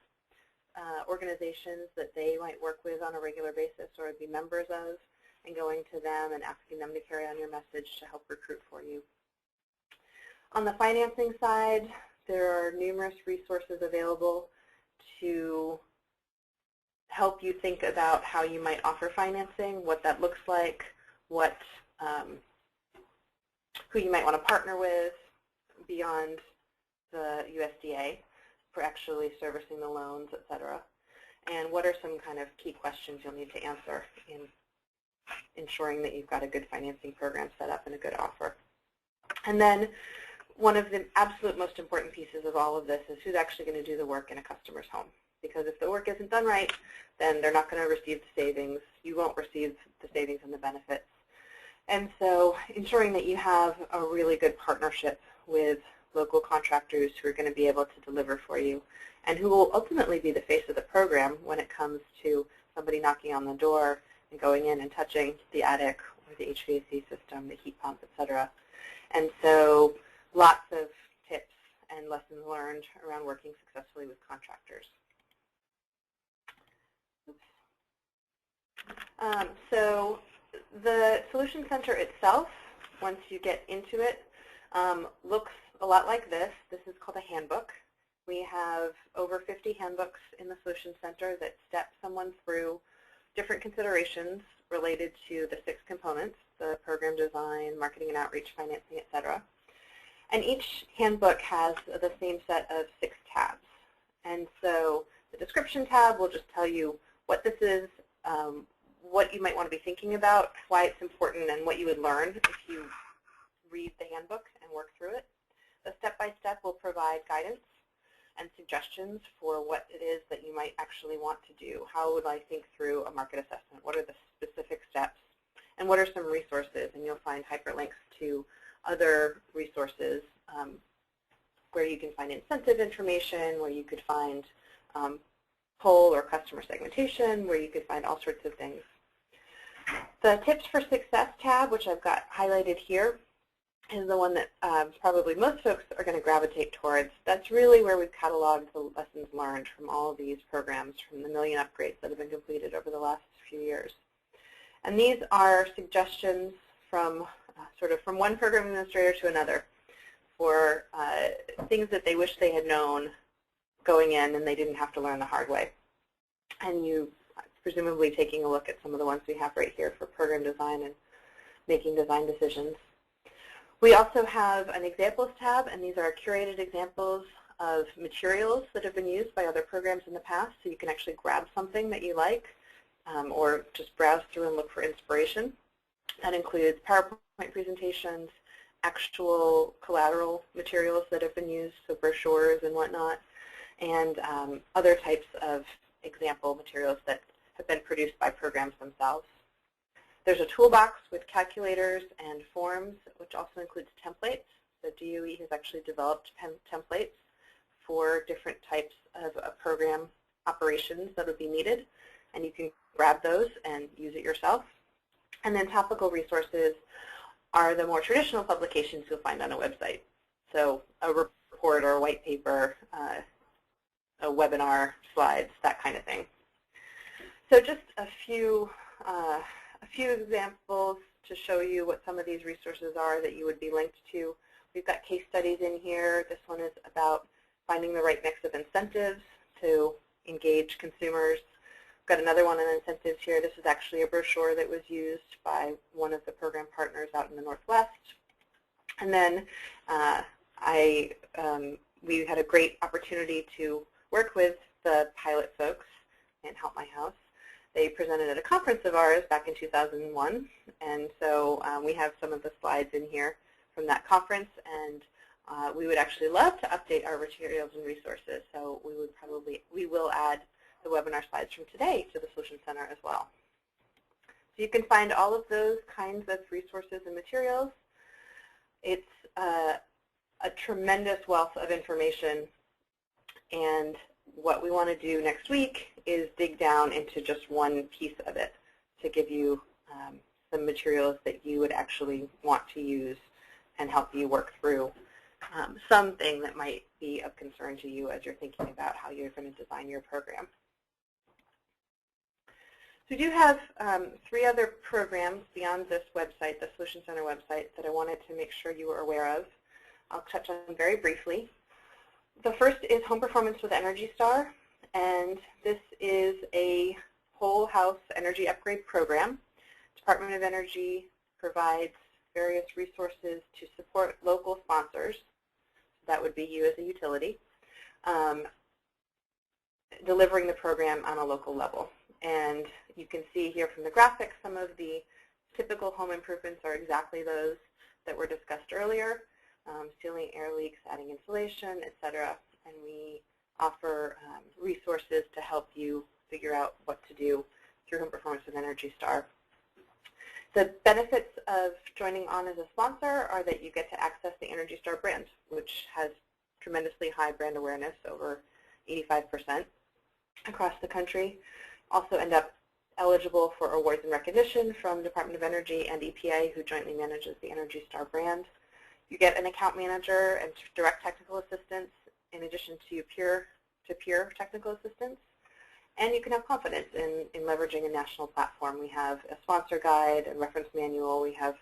organizations that they might work with on a regular basis or be members of, and going to them and asking them to carry on your message to help recruit for you. On the financing side, there are numerous resources available to help you think about how you might offer financing, what that looks like, what, who you might want to partner with beyond the USDA for actually servicing the loans, et cetera? And what are some kind of key questions you'll need to answer in ensuring that you've got a good financing program set up and a good offer? And then one of the absolute most important pieces of all of this is who's actually going to do the work in a customer's home. Because if the work isn't done right, then they're not going to receive the savings. You won't receive the savings and the benefits. And so ensuring that you have a really good partnership with local contractors who are going to be able to deliver for you and who will ultimately be the face of the program when it comes to somebody knocking on the door and going in and touching the attic or the HVAC system, the heat pump, et cetera. And so lots of tips and lessons learned around working successfully with contractors. So the Solution Center itself, once you get into it, looks a lot like this. This is called a handbook. We have over 50 handbooks in the Solution Center that step someone through different considerations related to the 6 components, the program design, marketing and outreach, financing, et cetera. And each handbook has the same set of 6 tabs. And so the description tab will just tell you what this is, what you might want to be thinking about, why it's important, and what you would learn if you read the handbook and work through it. The step-by-step will provide guidance and suggestions for what it is that you might actually want to do. How would I think through a market assessment? What are the specific steps? And what are some resources? And you'll find hyperlinks to other resources where you can find incentive information, where you could find poll or customer segmentation, where you could find all sorts of things. The Tips for Success tab, which I've got highlighted here, is the one that probably most folks are going to gravitate towards. That's really where we've cataloged the lessons learned from all of these programs, from the million upgrades that have been completed over the last few years. And these are suggestions from from one program administrator to another for things that they wish they had known going in and they didn't have to learn the hard way. And you presumably taking a look at some of the ones we have right here for program design and making design decisions. We also have an examples tab, and these are curated examples of materials that have been used by other programs in the past, so you can actually grab something that you like or just browse through and look for inspiration. That includes PowerPoint presentations, actual collateral materials that have been used, so brochures and whatnot, and other types of example materials that have been produced by programs themselves. There's a toolbox with calculators and forms, which also includes templates. So DOE has actually developed templates for different types of program operations that would be needed, and you can grab those and use it yourself. And then topical resources are the more traditional publications you'll find on a website. So a report or a white paper, a webinar, slides, that kind of thing. So just a few examples to show you what some of these resources are that you would be linked to. We've got case studies in here. This one is about finding the right mix of incentives to engage consumers. We've got another one on incentives here. This is actually a brochure that was used by one of the program partners out in the Northwest. And then we had a great opportunity to work with the pilot folks in Help My House. They presented at a conference of ours back in 2001, and so we have some of the slides in here from that conference, and we would actually love to update our materials and resources, so we will add the webinar slides from today to the Solution Center as well. So you can find all of those kinds of resources and materials. It's a tremendous wealth of information, and what we want to do next week is dig down into just one piece of it to give you some materials that you would actually want to use and help you work through something that might be of concern to you as you're thinking about how you're going to design your program. So we do have 3 other programs beyond this website, the Solution Center website, that I wanted to make sure you were aware of. I'll touch on them very briefly. The first is Home Performance with Energy Star, and this is a whole house energy upgrade program. Department of Energy provides various resources to support local sponsors. That would be you as a utility. delivering the program on a local level. And you can see here from the graphic some of the typical home improvements are exactly those that were discussed earlier, sealing air leaks, adding insulation, etc. And we offer resources to help you figure out what to do through Home Performance with Energy Star. The benefits of joining on as a sponsor are that you get to access the Energy Star brand, which has tremendously high brand awareness, over 85% across the country. Also end up eligible for awards and recognition from Department of Energy and EPA, who jointly manages the Energy Star brand. You get an account manager and direct technical assistance in addition to peer-to-peer technical assistance. And you can have confidence in leveraging a national platform. We have a sponsor guide and reference manual. We have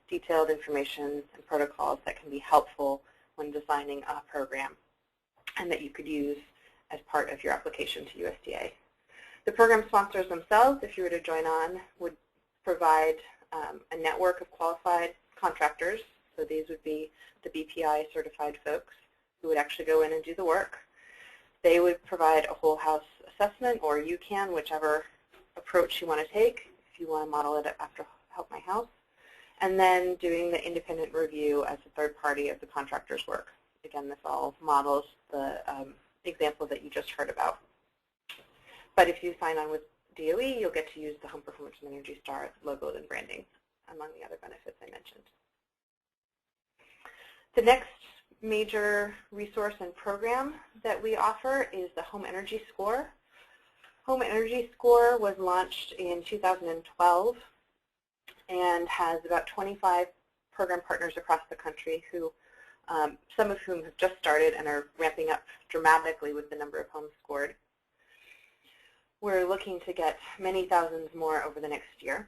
detailed information and protocols that can be helpful when designing a program and that you could use as part of your application to USDA. The program sponsors themselves, if you were to join on, would provide a network of qualified contractors. So these would be the BPI certified folks who would actually go in and do the work. They would provide a whole house assessment, or you can, whichever approach you want to take, if you want to model it after Help My House, and then doing the independent review as a third party of the contractor's work. Again, this all models the example that you just heard about. But if you sign on with DOE, you'll get to use the Home Performance and Energy Star logo and branding, among the other benefits I mentioned. The next major resource and program that we offer is the Home Energy Score. Home Energy Score was launched in 2012 and has about 25 program partners across the country, who, some of whom have just started and are ramping up dramatically with the number of homes scored. We're looking to get many thousands more over the next year.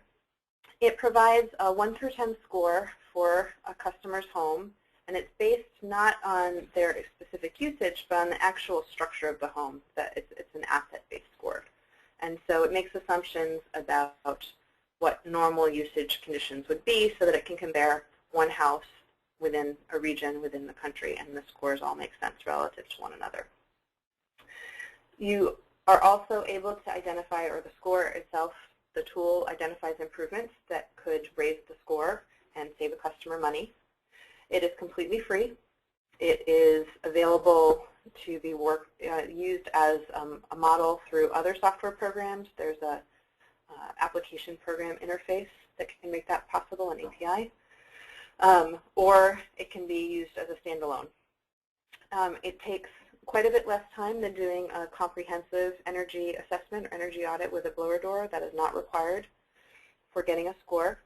It provides a 1 through 10 score for a customer's home, and it's based not on their specific usage, but on the actual structure of the home. That it's an asset-based score. And so it makes assumptions about what normal usage conditions would be so that it can compare one house within a region within the country, and the scores all make sense relative to one another. You are also able to identify, or the score itself, the tool identifies improvements that could raise the score and save a customer money. It is completely free. It is available to be used as a model through other software programs. There's a application program interface that can make that possible, an API. Or it can be used as a standalone. It takes quite a bit less time than doing a comprehensive energy assessment or energy audit with a blower door. That is not required for getting a score.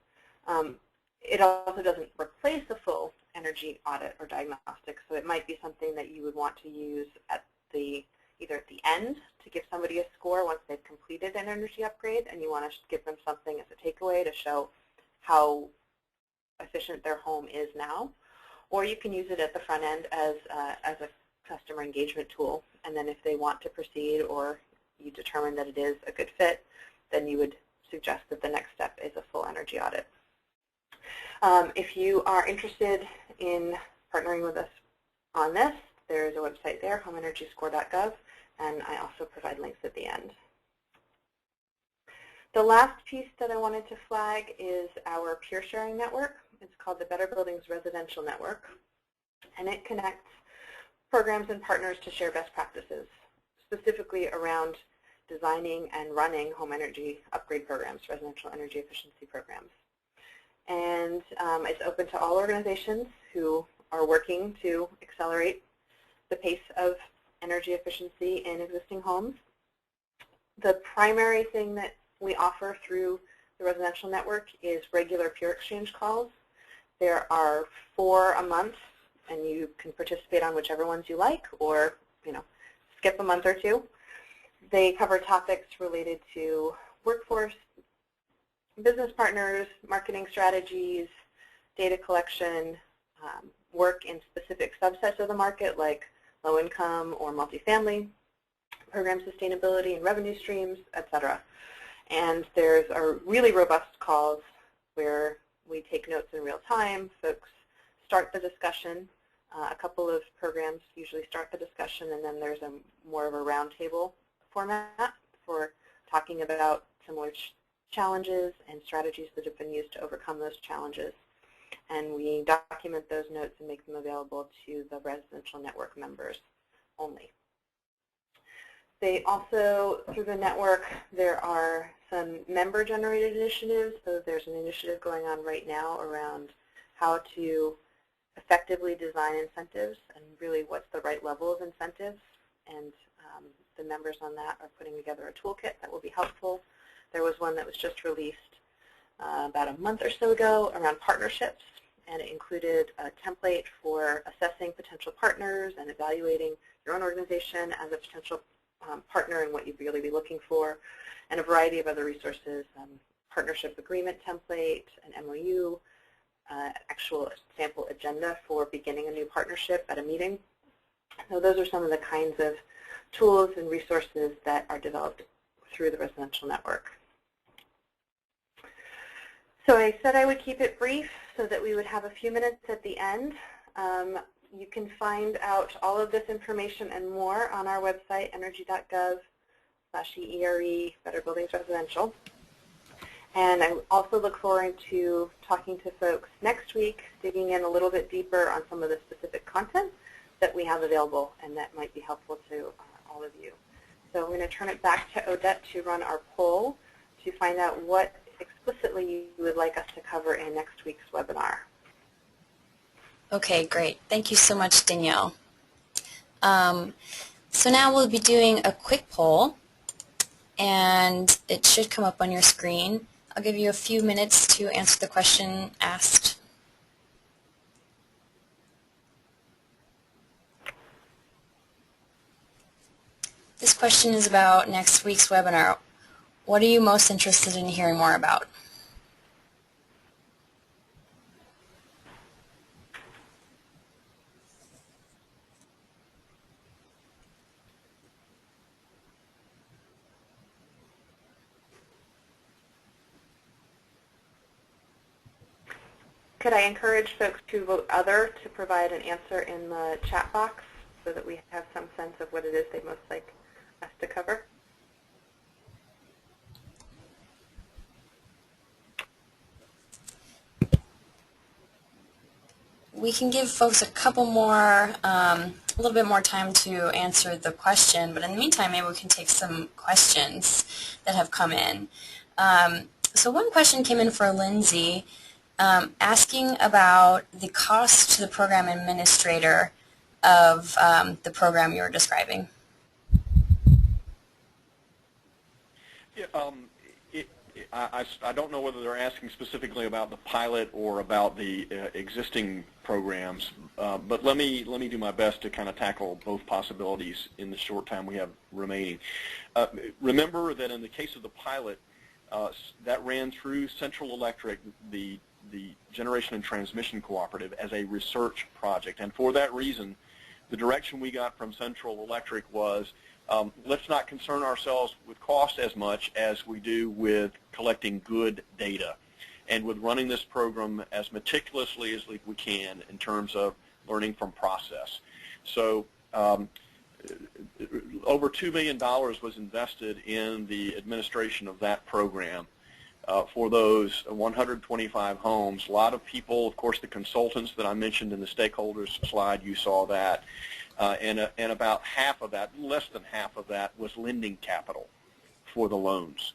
It also doesn't replace a full energy audit or diagnostic, so it might be something that you would want to use at either at the end to give somebody a score once they've completed an energy upgrade, and you want to give them something as a takeaway to show how efficient their home is now, or you can use it at the front end as a customer engagement tool, and then if they want to proceed or you determine that it is a good fit, then you would suggest that the next step is a full energy audit. If you are interested in partnering with us on this, there is a website there, homeenergyscore.gov, and I also provide links at the end. The last piece that I wanted to flag is our peer sharing network. It's called the Better Buildings Residential Network, and it connects programs and partners to share best practices, specifically around designing and running home energy upgrade programs, residential energy efficiency programs. And it's open to all organizations who are working to accelerate the pace of energy efficiency in existing homes. The primary thing that we offer through the residential network is regular peer exchange calls. There are 4 a month, and you can participate on whichever ones you like, or skip a month or 2. They cover topics related to workforce, business partners, marketing strategies, data collection, work in specific subsets of the market like low income or multifamily, program sustainability and revenue streams, etc. And there's a really robust calls where we take notes in real time. Folks start the discussion. A couple of programs usually start the discussion, and then there's more of a roundtable format for talking about similar challenges and strategies that have been used to overcome those challenges. And we document those notes and make them available to the residential network members only. They also, through the network, there are some member-generated initiatives. So there's an initiative going on right now around how to effectively design incentives and really what's the right level of incentives. And the members on that are putting together a toolkit that will be helpful. There was one that was just released about a month or so ago around partnerships, and it included a template for assessing potential partners and evaluating your own organization as a potential partner and what you'd really be looking for, and a variety of other resources, partnership agreement template, an MOU, actual sample agenda for beginning a new partnership at a meeting. So those are some of the kinds of tools and resources that are developed through the residential network. So I said I would keep it brief so that we would have a few minutes at the end. You can find out all of this information and more on our website, energy.gov/EERE Better Buildings Residential. And I also look forward to talking to folks next week, digging in a little bit deeper on some of the specific content that we have available and that might be helpful to all of you. So I'm going to turn it back to Odette to run our poll to find out what explicitly you would like us to cover in next week's webinar. Okay, great. Thank you so much, Danielle. So now we'll be doing a quick poll, and it should come up on your screen. I'll give you a few minutes to answer the question asked. This question is about next week's webinar. What are you most interested in hearing more about? Could I encourage folks to vote other to provide an answer in the chat box so that we have some sense of what it is they'd most like us to cover? We can give folks a couple more, a little bit more time to answer the question, but in the meantime, maybe we can take some questions that have come in. So one question came in for Lindsey, asking about the cost to the program administrator of the program you were describing. Yeah, I don't know whether they're asking specifically about the pilot or about the existing programs, but let me do my best to kind of tackle both possibilities in the short time we have remaining. Remember that in the case of the pilot, that ran through Central Electric, the Generation and Transmission Cooperative, as a research project, and for that reason, the direction we got from Central Electric was, let's not concern ourselves with cost as much as we do with collecting good data and with running this program as meticulously as we can in terms of learning from process. So over $2 million was invested in the administration of that program for those 125 homes. A lot of people, of course, the consultants that I mentioned in the stakeholders slide, you saw that. And about half of that, less than half of that, was lending capital for the loans,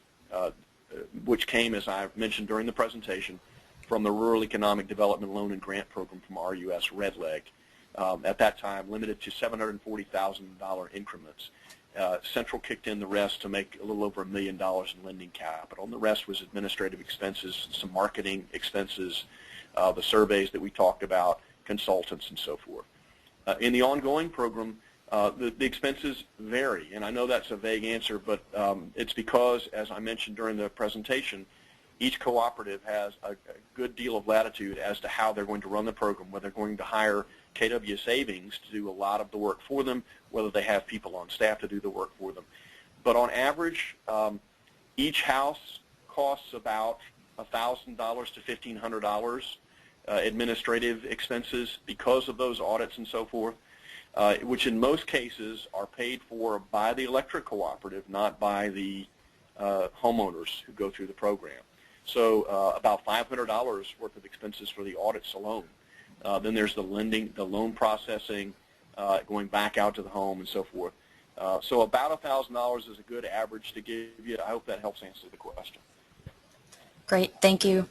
which came, as I mentioned during the presentation, from the Rural Economic Development Loan and Grant Program from RUS Red Leg. At that time, limited to $740,000 increments. Central kicked in the rest to make a little over $1 million in lending capital, and the rest was administrative expenses, some marketing expenses, the surveys that we talked about, consultants, and so forth. In the ongoing program, the expenses vary, and I know that's a vague answer, but it's because, as I mentioned during the presentation, each cooperative has a good deal of latitude as to how they're going to run the program, whether they're going to hire KW Savings to do a lot of the work for them, whether they have people on staff to do the work for them. But on average, each house costs about $1,000 to $1,500 administrative expenses because of those audits and so forth. which in most cases are paid for by the electric cooperative, not by the homeowners who go through the program. So about $500 worth of expenses for the audits alone. Then there's the lending, the loan processing, going back out to the home and so forth. So about $1,000 is a good average to give you. I hope that helps answer the question. Great, thank you.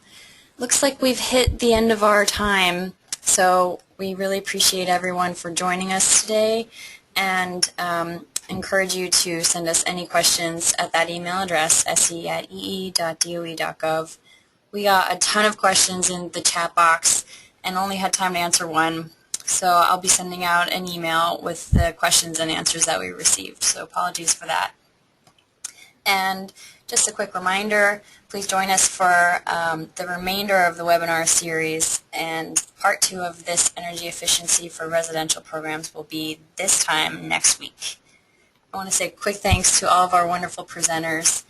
Looks like we've hit the end of our time, so we really appreciate everyone for joining us today, and encourage you to send us any questions at that email address, se@ee.doe.gov. We got a ton of questions in the chat box and only had time to answer one, so I'll be sending out an email with the questions and answers that we received, so apologies for that. And just a quick reminder, please join us for the remainder of the webinar series, and part 2 of this energy efficiency for residential programs will be this time next week. I want to say a quick thanks to all of our wonderful presenters,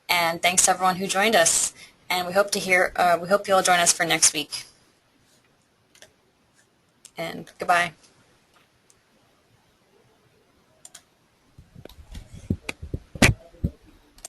and thanks to everyone who joined us. And we hope you'll join us for next week. And goodbye.